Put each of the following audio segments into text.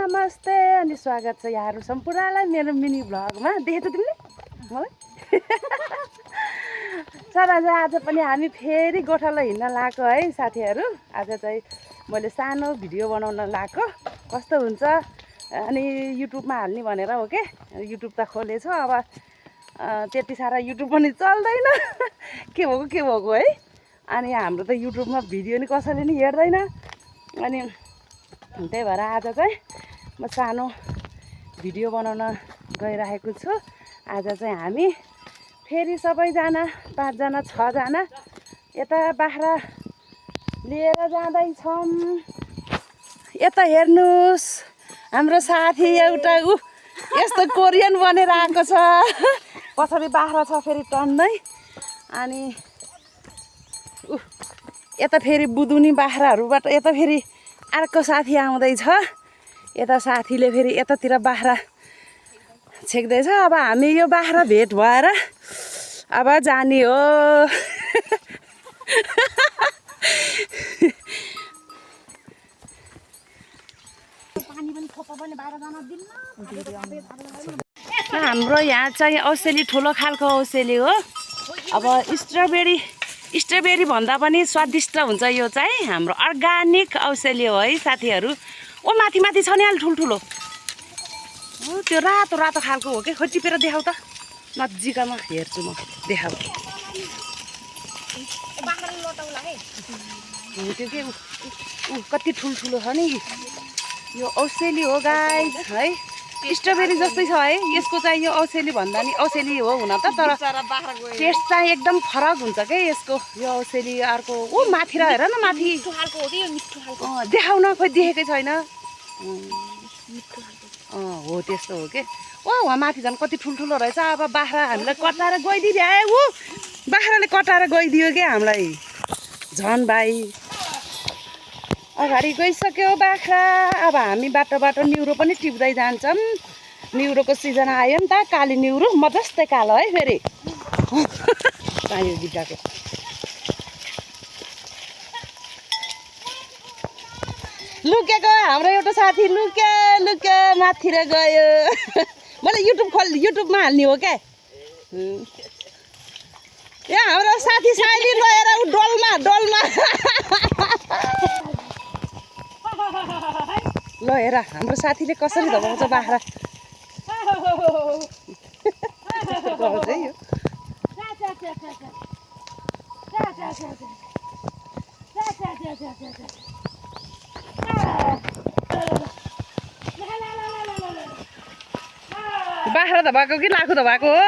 नमस्ते अनि स्वागत छ यहाँहरु सम्पूर्णलाई मेरो मिनी भ्लगमा। देखेछौ तिमीले मलाई? आज पनि हामी फेरि गोठालो हिँड्न लागेको है साथीहरु। आज चाहिँ मैले सानो भिडियो बनाउन लागेको, कस्तो हुन्छ अनि युट्युबमा हाल्ने भनेर हो के। युट्युब त खोलेछ, अब त्यति सारा युट्युब पनि चल्दैन। के भएको है। अनि हाम्रो त युट्युबमा भिडियो नि कसैले नि हेर्दैन। अनि त्यही भएर आज चाहिँ म सानो भिडियो बनाउन गइरहेको छु। आज चाहिँ हामी फेरि सबैजना 5 जना 6 जना यता बाख्रा लिएर जाँदैछौँ। यता हेर्नुस्, हाम्रो साथी एउटा यस्तो कोरियन बनेर आएको छ। पछाडि बाख्रा छ फेरि टन्नै। अनि यता फेरि बुदुनी बाख्राहरूबाट यता फेरि अर्को साथी आउँदैछ। यता साथीले फेरि यतातिर बाख्रा छेक्दैछ। अब हामी यो बाख्रा भेट भएर अब जाने हो। हाम्रो यहाँ चाहिँ औसेली ठुलो खालको औसेली हो। अब स्ट्रबेरी भन्दा पनि स्वादिष्ट हुन्छ। यो चाहिँ हाम्रो अर्ग्यानिक औसेली हो है साथीहरु। ओ माथि माथि छ नि अलि ठुल्ठुलो। त्यो रातो रातो खालको हो के। खोइ टिपेर देखाउ त, नजिकमा हेर्छु म। देखाउ त्यो के कति ठुल्ठुलो छ नि। यो औसेली हो गाइस है। स्ट्रबेरी जस्तै छ है। यसको चाहिँ यो औसेली भन्दा नि औसेली हो हुन त, तर टेस्ट चाहिँ एकदम फरक हुन्छ के यसको। यो औसेली अर्को ओ माथि र हेर न, माथि मिठो खालको हो के यो। मिठो खालको देखाउ न, खोइ देखेकै छैन। हो त्यस्तो हो के। ओ वहाँ माथि झन् कति ठुल्ठुलो रहेछ। अब बाख्रा हामीलाई कटाएर गइदिए। बाख्राले कटाएर गइदियो क्या हामीलाई। झन् भाइ अगाडि गइसक्यो बाख्रा। अब हामी बाटो निउरो पनि टिप्दै जान्छौँ। निउरोको सिजन आयो नि त। काली निउरो म जस्तै कालो है फेरि। पायो बिटाको लुकेको हाम्रो एउटा साथी लुक्यो माथि र गयो। मैले युट्युबमा हाल्ने हो क्या। यहाँ हाम्रो साथी साइली गएर डोलमा ल हेर हाम्रो साथीले कसरी धपाउँछ बाख्रा। बाख्रा धपाएको कि लाखु धपाएको हो।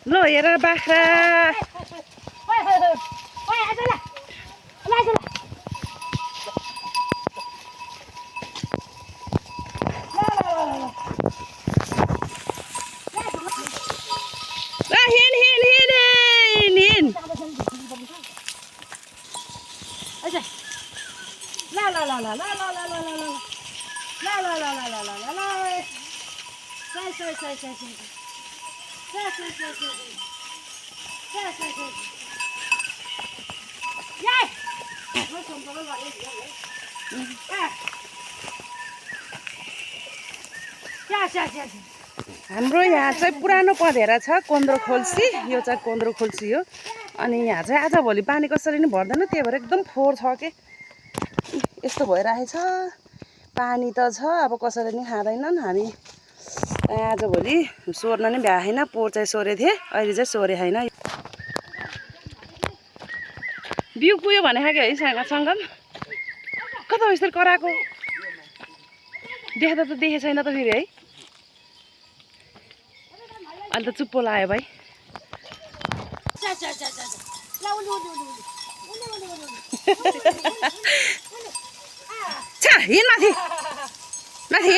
ल हेर बाख्रा। हाम्रो यहाँ चाहिँ पुरानो पँधेरा छ कोन्द्रो खोल्सी। यो चाहिँ कोन्द्रो खोल्सी हो। अनि यहाँ चाहिँ आजभोलि पानी कसरी नि भर्दैन, त्यही भएर एकदम फोहोर छ के। यस्तो भइरहेछ। पानी त छ, अब कसैले नि खाँदैनन्। हामी आजभोलि सोर्न नि भ्याएन। पोहोर चाहिँ सोरे थिएँ, अहिले चाहिँ सोरे छैन। बिउ कुयो भने खायो है सङ्गम। कता हो यसरी कराएको? देख्दा त देखे छैन त फेरि है। अहिले त चुप्पो लाग्यो भाइ। हिँड माथि हिँड। हिँड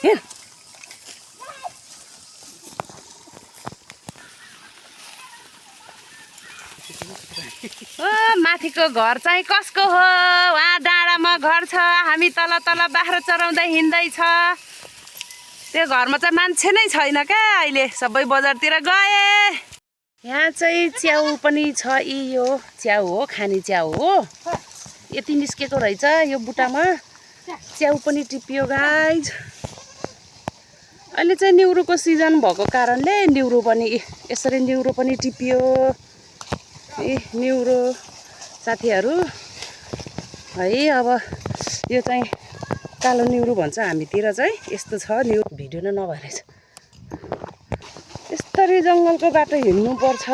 हिँड। माथिको घर चाहिँ कसको हो? वहाँ डाँडामा घर छ। हामी तल बाख्रा चराउँदै हिँड्दै छ। त्यो घरमा चाहिँ मान्छे नै छैन क्या अहिले सबै बजारतिर गए। यहाँ चाहिँ च्याउ पनि छ। यो च्याउ हो, खाने च्याउ हो। यति निस्केको रहेछ यो बुट्टामा। च्याउ पनि टिपियो गाइज। अहिले चाहिँ निउरोको सिजन भएको कारणले निउरो पनि यसरी निउरो पनि टिपियो। निउरो साथीहरू है। अब यो चाहिँ कालो निउरो भन्छ हामीतिर चाहिँ। यस्तो छ निउरो। भिडियो नै नभएछ। यस्तरी जङ्गलको बाटो हिँड्नुपर्छ।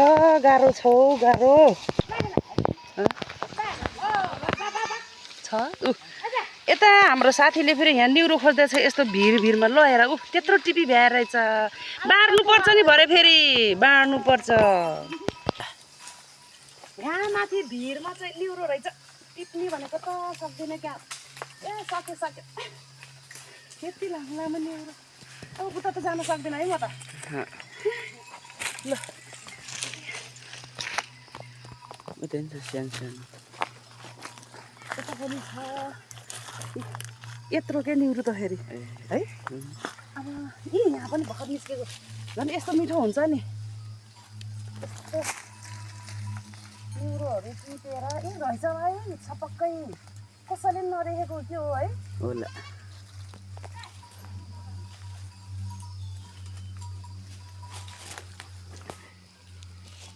गाह्रो छ गाह्रो छ। यता हाम्रो साथीले फेरि यहाँ निउरो खोज्दैछ। यस्तो भिरमा लगेर त्यत्रो टिपी भ्याएर रहेछ। बार्नुपर्छ नि भरे फेरि बार्नुपर्छ। यहाँ माथि भिरमा चाहिँ निउरो रहेछ। टिप्ने भनेको त सक्दैन क्या। ए सक्यो सक्यो। यति लामो निउरो। अब उता त जान सक्दैन है म त। ल यता पनि छ। यत्रो के निउरो त फेरि है। अब यहाँ पनि भर्खर निस्केको। झन् यस्तो मिठो हुन्छ नि। यस्तो निउरोहरू टिपेर रहेछ भाइ छपक्कै। कसैले नदेखेको के हो है। होला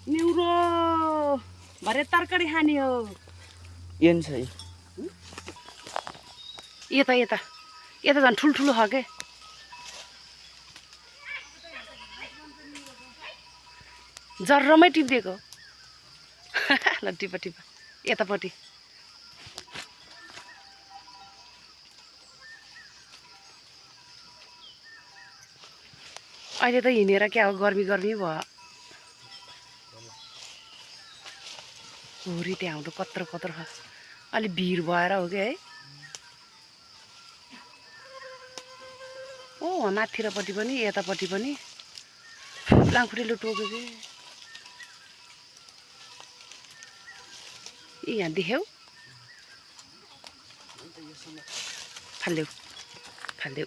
निउरो भरे तरकारी खाने हो। येन छ यता यता यता झन् ठुल्ठुलो छ के। जर्रमै टिपिदिएको। ल टिपा टिपा यतापट्टि। अहिले त हिँडेर क्या हो गर्मी गर्मी भयो। हुरी त्यहाँ आउँदो कत्रो कत्रो छ। अलि भिड भएर हो कि है। ओ वहाँ माथिरपट्टि पनि यतापट्टि पनि लाङखुट्टेले टोक्यो कि। यहाँ देख्यौ फाल्देऊ फाल्देऊ।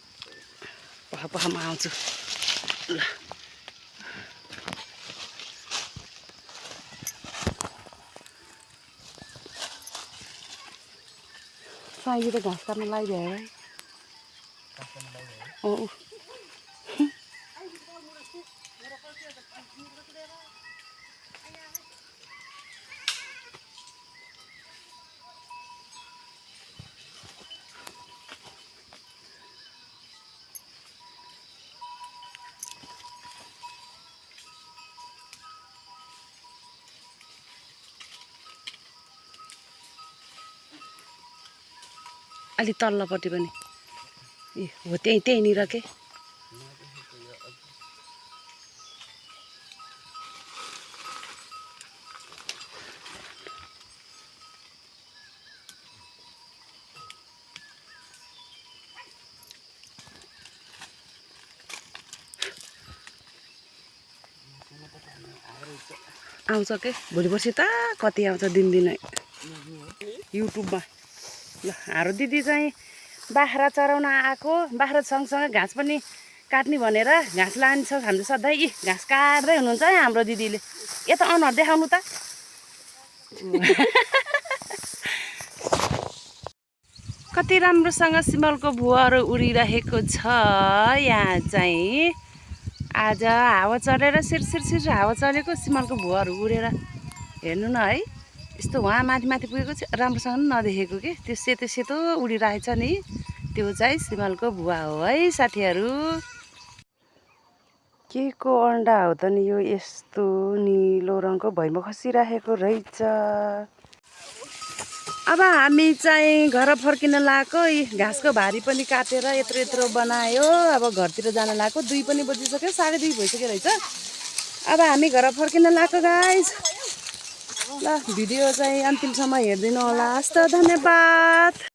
पख म आउँछु ल। साइली त घाँस काट्न लगाइदियो है। अँ अलि तल्लोपट्टि पनि ए हो त्यहीँनिर के। आउँछ के भोलि पर्सि त कति आउँछ दिनदिनै युट्युबमा। ल हाम्रो दिदी चाहिँ बाख्रा चराउन आएको। बाख्रा सँगसँगै घाँस पनि काट्ने भनेर घाँस लान्छ हाम्रो सधैँ। घाँस काट्दै हुनुहुन्छ है हाम्रो दिदीले। यता अनुहार देखाउनु त। कति राम्रोसँग सिमलको भुवाहरू उडिरहेको छ। यहाँ चाहिँ आज हावा चलेर सिरसिर हावा चलेको सिमलको भुवाहरू उडेर हेर्नु न है। यस्तो वहाँ माथि माथि पुगेको चाहिँ राम्रोसँग पनि नदेखेको कि। त्यो सेतो सेतो उडिरहेछ नि त्यो चाहिँ सिमलको भुवा हो है साथीहरू। के को अन्डा हो त नि यो। यस्तो निलो रङको भैँमा खसिरहेको रहेछ। अब हामी चाहिँ घर फर्किन लागेको। घाँसको भारी पनि काटेर यत्रो यत्रो बनायो। अब घरतिर जान लागेको। 2 पनि बजिसक्यो। 2:30 भइसक्यो रहेछ। अब हामी घर फर्किन लागेको गाइज। ल भिडियो चाहिँ अन्तिमसम्म हेरिदिनु होला। हस् त धन्यवाद।